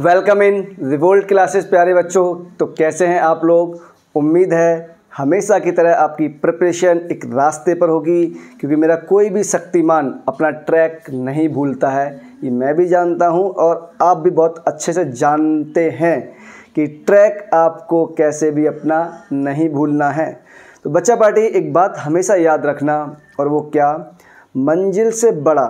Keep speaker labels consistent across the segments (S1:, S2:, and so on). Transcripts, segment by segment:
S1: Welcome in revolt classes प्यारे बच्चों। तो कैसे हैं आप लोग? उम्मीद है हमेशा की तरह आपकी प्रिपरेशन एक रास्ते पर होगी, क्योंकि मेरा कोई भी शक्तिमान अपना ट्रैक नहीं भूलता है। ये मैं भी जानता हूँ और आप भी बहुत अच्छे से जानते हैं कि ट्रैक आपको कैसे भी अपना नहीं भूलना है। तो बच्चा पार्टी एक बात हमेशा याद रखना, और वो क्या, मंजिल से बड़ा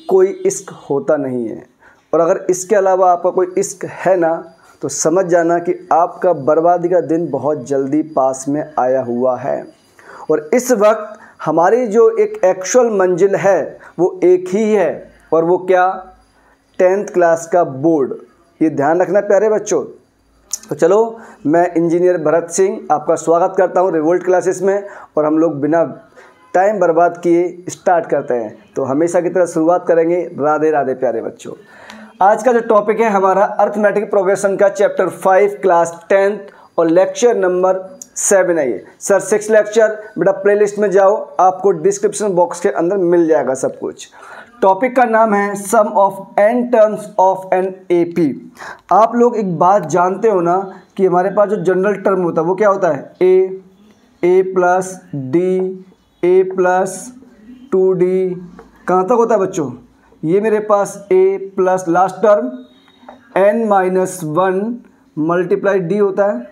S1: कोई इश्क होता नहीं है। और अगर इसके अलावा आपका कोई इश्क है ना, तो समझ जाना कि आपका बर्बादी का दिन बहुत जल्दी पास में आया हुआ है। और इस वक्त हमारी जो एक एक्चुअल मंजिल है वो एक ही है, और वो क्या, 10th क्लास का बोर्ड। ये ध्यान रखना प्यारे बच्चों। तो चलो, मैं इंजीनियर भरत सिंह आपका स्वागत करता हूँ रिवोल्ट क्लासेस में, और हम लोग बिना टाइम बर्बाद किए स्टार्ट करते हैं। तो हमेशा की तरह शुरुआत करेंगे। राधे राधे प्यारे बच्चों। आज का जो टॉपिक है हमारा अर्थमेटिक प्रोग्रेशन का चैप्टर 5 क्लास 10th और लेक्चर नंबर 7 है ये। सर 6 लेक्चर बेटा प्लेलिस्ट में जाओ, आपको डिस्क्रिप्शन बॉक्स के अंदर मिल जाएगा सब कुछ। टॉपिक का नाम है sum of n terms of an AP। आप लोग एक बात जानते हो ना कि हमारे पास जो जनरल टर्म होता है वो क्या होता है, a plus D, a plus 2d, कहाँ तक होता है बच्चों? ये मेरे पास a plus last term n-1 multiply d होता है,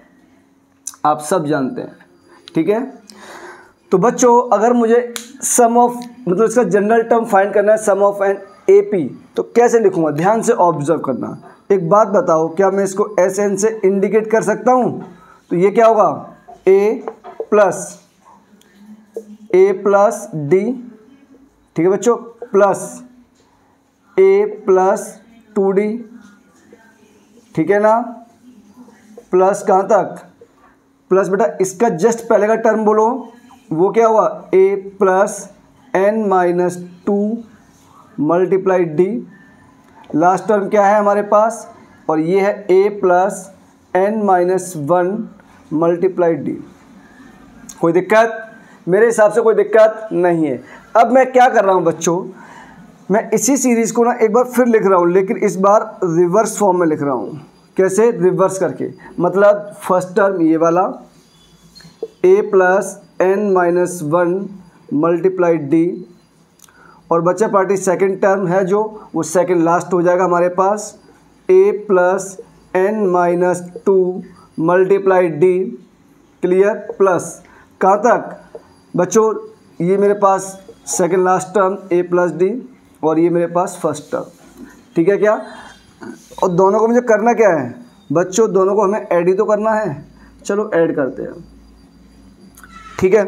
S1: आप सब जानते हैं, ठीक है। तो बच्चों अगर मुझे सम ऑफ मतलब इसका जनरल टर्म फाइंड करना है, सम ऑफ एन AP, तो कैसे लिखूंगा? ध्यान से ऑब्जर्व करना। एक बात बताओ, क्या मैं इसको SN से इंडिकेट कर सकता हूँ? तो ये क्या होगा, a प्लस d, ठीक है बच्चों, प्लस a प्लस 2d, ठीक है ना, प्लस कहाँ तक, प्लस बेटा इसका जस्ट पहले का टर्म बोलो, वो क्या हुआ, a plus n-2 multiply d। Last term क्या है हमारे पास, और ये है a plus n-1 multiply d। कोई दिक्कत? मेरे हिसाब से कोई दिक्कत नहीं है। अब मैं क्या कर रहा हूँ बच्चों, मैं इसी सीरीज़ को ना एक बार फिर लिख रहा हूँ, लेकिन इस बार रिवर्स फॉर्म में लिख रहा हूँ। कैसे? रिवर्स करके, मतलब फर्स्ट टर्म ये वाला a plus n-1 multiply d, और बच्चा पार्टी सेकंड टर्म है जो वो सेकंड लास्ट हो जाएगा हमारे पास, a plus n-2 multiply d, clear, plus कहाँ तक बच्चों, ये मेरे पास second last term a plus d, और ये मेरे पास फर्स्ट टर्म, ठीक है क्या। और दोनों को मुझे करना क्या है बच्चों, दोनों को हमें ऐड ही तो करना है। चलो ऐड करते हैं, ठीक है।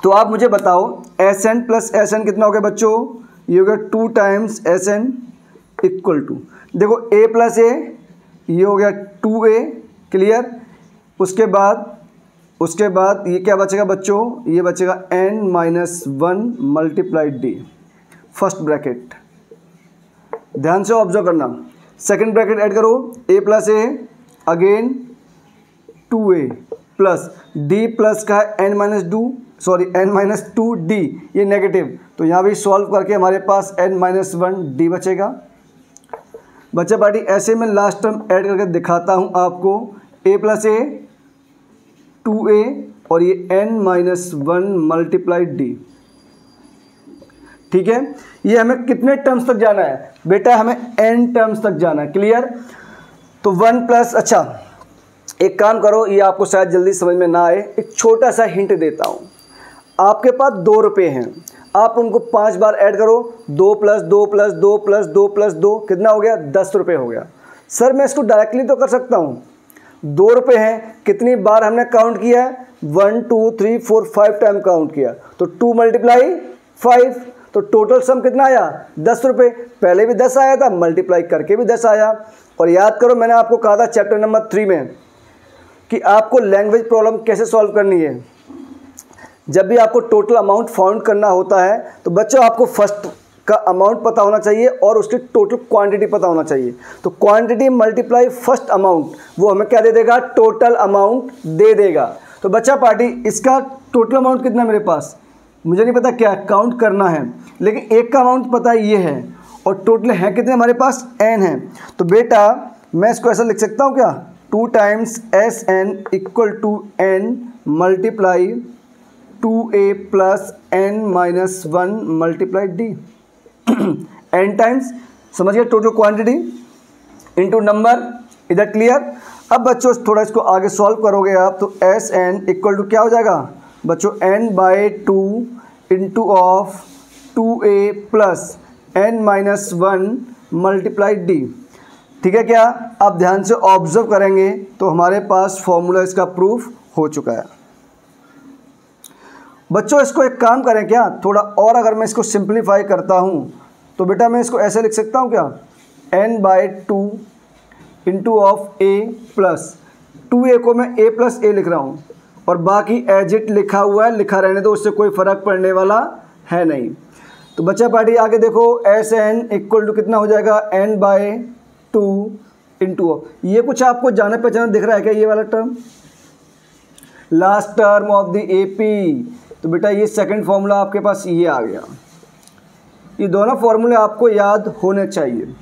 S1: तो आप मुझे बताओ SN प्लस SN कितना हो गया बच्चों, ये हो गया 2 टाइम्स SN इक्वल टू, देखो a प्लस a, ये हो गया 2a, क्लियर। उसके बाद ये क्या बचेगा बच्चों, ये बचेगा n-1 multiply d, first bracket. ध्यान से ऑब्जर्व करना, सेकंड ब्रैकेट ऐड करो, a plus a again 2a plus d plus का है n-2d, ये नेगेटिव, तो यहाँ भी सॉल्व करके हमारे पास n-1d बचेगा। बच्चा पार्टी ऐसे में लास्ट टर्म ऐड करके दिखाता हूँ आपको, a प्लस a 2a और ये n-1 मल्टीप्लाई d, ठीक है। ये हमें कितने टर्म्स तक जाना है बेटा, हमें n टर्म्स तक जाना है, क्लियर। तो 1 प्लस, अच्छा एक काम करो, ये आपको शायद जल्दी समझ में ना आए, एक छोटा सा हिंट देता हूँ। आपके पास 2 रुपये हैं, आप उनको 5 बार ऐड करो, 2 प्लस 2 प्लस 2 प्लस 2 प्लस 2 कितना हो गया, 10 रुपये हो गया। सर मैं इसको डायरेक्टली तो कर सकता हूँ, 2 रुपये हैं, कितनी बार हमने काउंट किया है, 1 2 3 4 5 टाइम काउंट किया, तो 2 मल्टीप्लाई 5, तो टोटल सम कितना आया, 10 रुपये। पहले भी 10 आया था, मल्टीप्लाई करके भी 10 आया। और याद करो मैंने आपको कहा था चैप्टर नंबर 3 में कि आपको लैंग्वेज प्रॉब्लम कैसे सॉल्व करनी है। जब भी आपको टोटल अमाउंट फाउंड करना होता है तो बच्चों आपको फर्स्ट का अमाउंट पता होना चाहिए और उसकी टोटल क्वांटिटी पता होना चाहिए। तो क्वांटिटी मल्टीप्लाई फर्स्ट अमाउंट, वो हमें क्या दे देगा, टोटल अमाउंट दे देगा। तो बच्चा पार्टी इसका टोटल अमाउंट कितना मेरे पास, मुझे नहीं पता क्या काउंट करना है, लेकिन एक का अमाउंट पता ये है और टोटल हैं कितने हमारे पास, n है। तो बेटा मैं इसको ऐसा लिख सकता हूँ क्या, 2 times Sn equal to n multiply 2a plus n minus 1 multiply d। n times, समझ गए, टोटल क्वांटिटी इनटू नंबर, इधर क्लियर। अब बच्चों थोड़ा इसको आगे सॉल्व करोगे आप तो Sn इक्वल टू क्या हो जाएगा बच्चों, n/2 into of 2a plus n minus 1 multiply d। ठीक है क्या, आप ध्यान से ऑब्जर्व करेंगे तो हमारे पास फॉर्मूला इसका प्रूफ हो चुका है। बच्चों इसको एक काम करें क्या, थोड़ा और अगर मैं इसको सिंप्लीफाई करता हूँ तो बेटा मैं इसको ऐसे लिख सकता हूँ क्या, n/2 into of a plus 2a को मैं a प्लस a लिख रहा हूँ और बाकी एज इट लिखा हुआ है, लिखा रहने दो, उससे कोई फ़र्क पड़ने वाला है नहीं। तो बच्चा पार्टी आगे देखो, Sn इक्वल टू कितना हो जाएगा, n/2 इंटू ऑफ, ये कुछ आपको जाने पहचाने दिख रहा है क्या, ये वाला term, last term of the AP। तो बेटा ये सेकंड फॉर्मूला आपके पास ये आ गया। ये दोनों फॉर्मूले आपको याद होने चाहिए।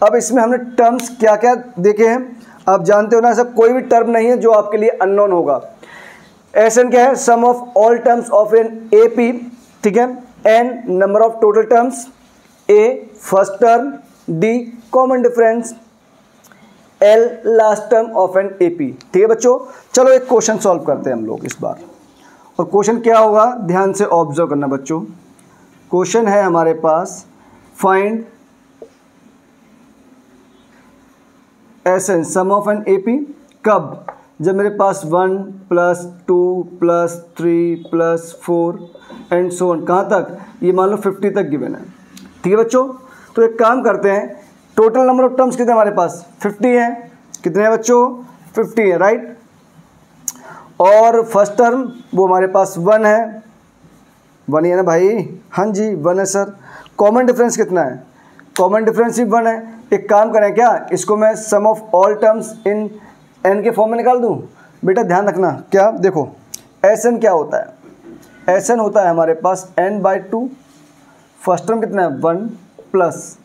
S1: अब इसमें हमने टर्म्स क्या क्या देखे हैं, आप जानते हो ना, ऐसा कोई भी टर्म नहीं है जो आपके लिए अननोन होगा। Sn क्या है, sum of all terms of an AP, ठीक है, n number of total terms, a first term, d common difference, l last term of an AP। ठीक है बच्चों, चलो एक क्वेश्चन सॉल्व करते हैं हम लोग इस बार। और क्वेश्चन क्या होगा, ध्यान से ऑब्जर्व करना बच्चों। क्वेश्चन है हमारे पास, find Sn sum of an AP, कब, जब मेरे पास 1 + 2 + 3 + 4 एंड सो ऑन, कहाँ तक, ये मान लो 50 तक गिवन है। ठीक है बच्चों, तो एक काम करते हैं, टोटल नंबर ऑफ टर्म्स कितने हमारे पास, 50 है। कितने हैं बच्चों, 50 है, राइट। और फर्स्ट टर्म वो हमारे पास 1 है, 1 ही है ना भाई, हाँ जी 1 है सर। कॉमन डिफरेंस कितना है, कॉमन डिफरेंस ही 1 है। एक काम करें क्या, इसको मैं sum of all terms in n के फॉर्म में निकाल दूं। बेटा ध्यान रखना, क्या देखो Sn क्या होता है, Sn होता है हमारे पास n/2, फर्स्ट टर्म कितना है 1 plus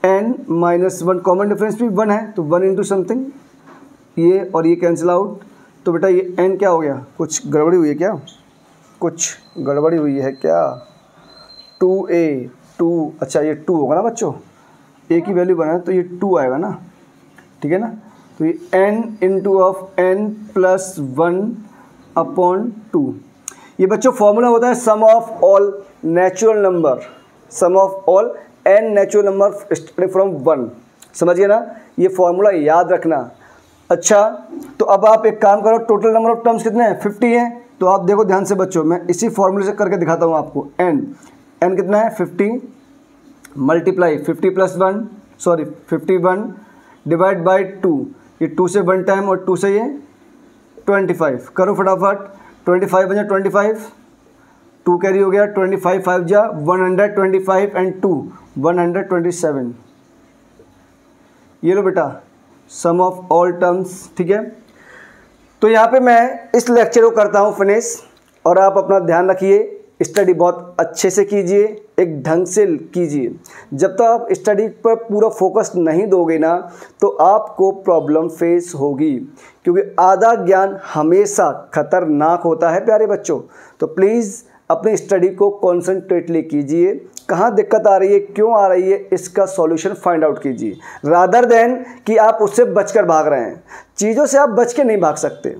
S1: n minus 1, common difference भी 1 है तो 1 इंटू समथिंग, ये और ये कैंसिल आउट। तो बेटा ये n क्या हो गया, कुछ गड़बड़ी हुई है क्या, कुछ गड़बड़ी हुई है क्या, 2a 2, अच्छा ये 2 होगा ना बच्चों, a की वैल्यू बना तो ये 2 आएगा ना, ठीक है ना। तो ये n into of n plus 1 upon 2, ये बच्चों फॉर्मूला होता है sum of all natural number, sum of all n natural number starting from 1, समझिए ना, ये फॉर्मूला याद रखना। अच्छा तो अब आप एक काम करो, टोटल नंबर ऑफ टर्म्स कितने हैं, 50 हैं। तो आप देखो ध्यान से बच्चों, मैं इसी फॉर्मूले से करके दिखाता हूँ आपको। n कितना है 50 मल्टीप्लाई 50 + 1 सॉरी 51 डिवाइड बाई 2, ये 2 से 1 टाइम और 2 से ये 25, करो फटाफट, 25 बजा 25, 2 कैरी हो गया, 25 5 जा 125 एंड 2 127। ये लो बेटा सम ऑफ ऑल टर्म्स, ठीक है। तो यहाँ पे मैं इस लेक्चर को करता हूँ फिनिश, और आप अपना ध्यान रखिए, स्टडी बहुत अच्छे से कीजिए, एक ढंग से कीजिए। जब तक आप स्टडी पर पूरा फोकस नहीं दोगे ना तो आपको प्रॉब्लम फेस होगी, क्योंकि आधा ज्ञान हमेशा खतरनाक होता है प्यारे बच्चों। तो प्लीज़ अपनी स्टडी को कॉन्सेंट्रेटली कीजिए, कहाँ दिक्कत आ रही है, क्यों आ रही है, इसका सॉल्यूशन फाइंड आउट कीजिए, रादर देन कि आप उससे बचकर भाग रहे हैं। चीज़ों से आप बच के नहीं भाग सकते,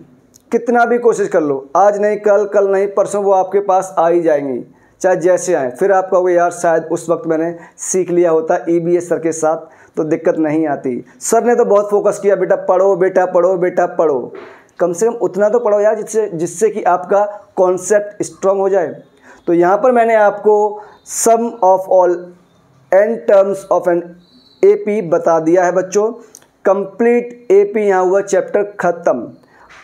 S1: कितना भी कोशिश कर लो, आज नहीं कल, कल नहीं परसों वो आपके पास आ ही जाएंगी, चाहे जैसे आए। फिर आप कहोगे यार शायद उस वक्त मैंने सीख लिया होता EBS सर के साथ तो दिक्कत नहीं आती। सर ने तो बहुत फोकस किया, बेटा पढ़ो, बेटा पढ़ो, बेटा पढ़ो, कम से कम उतना तो पढ़ो यार जिससे कि आपका कॉन्सेप्ट स्ट्रांग हो जाए। तो यहाँ पर मैंने आपको sum of all n terms of an AP बता दिया है बच्चों। कंप्लीट AP यहाँ हुआ चैप्टर ख़त्म।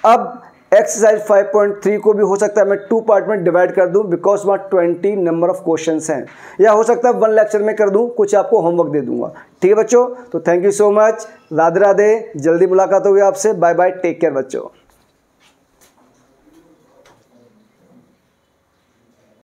S1: अब एक्सरसाइज 5.3 को भी हो सकता है मैं 2 पार्ट में डिवाइड कर दूं, बिकॉज वहाँ 20 नंबर ऑफ क्वेश्चंस हैं, या हो सकता है 1 लेक्चर में कर दूं, कुछ आपको होमवर्क दे दूंगा। ठीक है बच्चों, तो thank you so much, Radhe Radhe, जल्दी मुलाकात होगी आपसे, बाय बाय, टेक केयर बच्चों।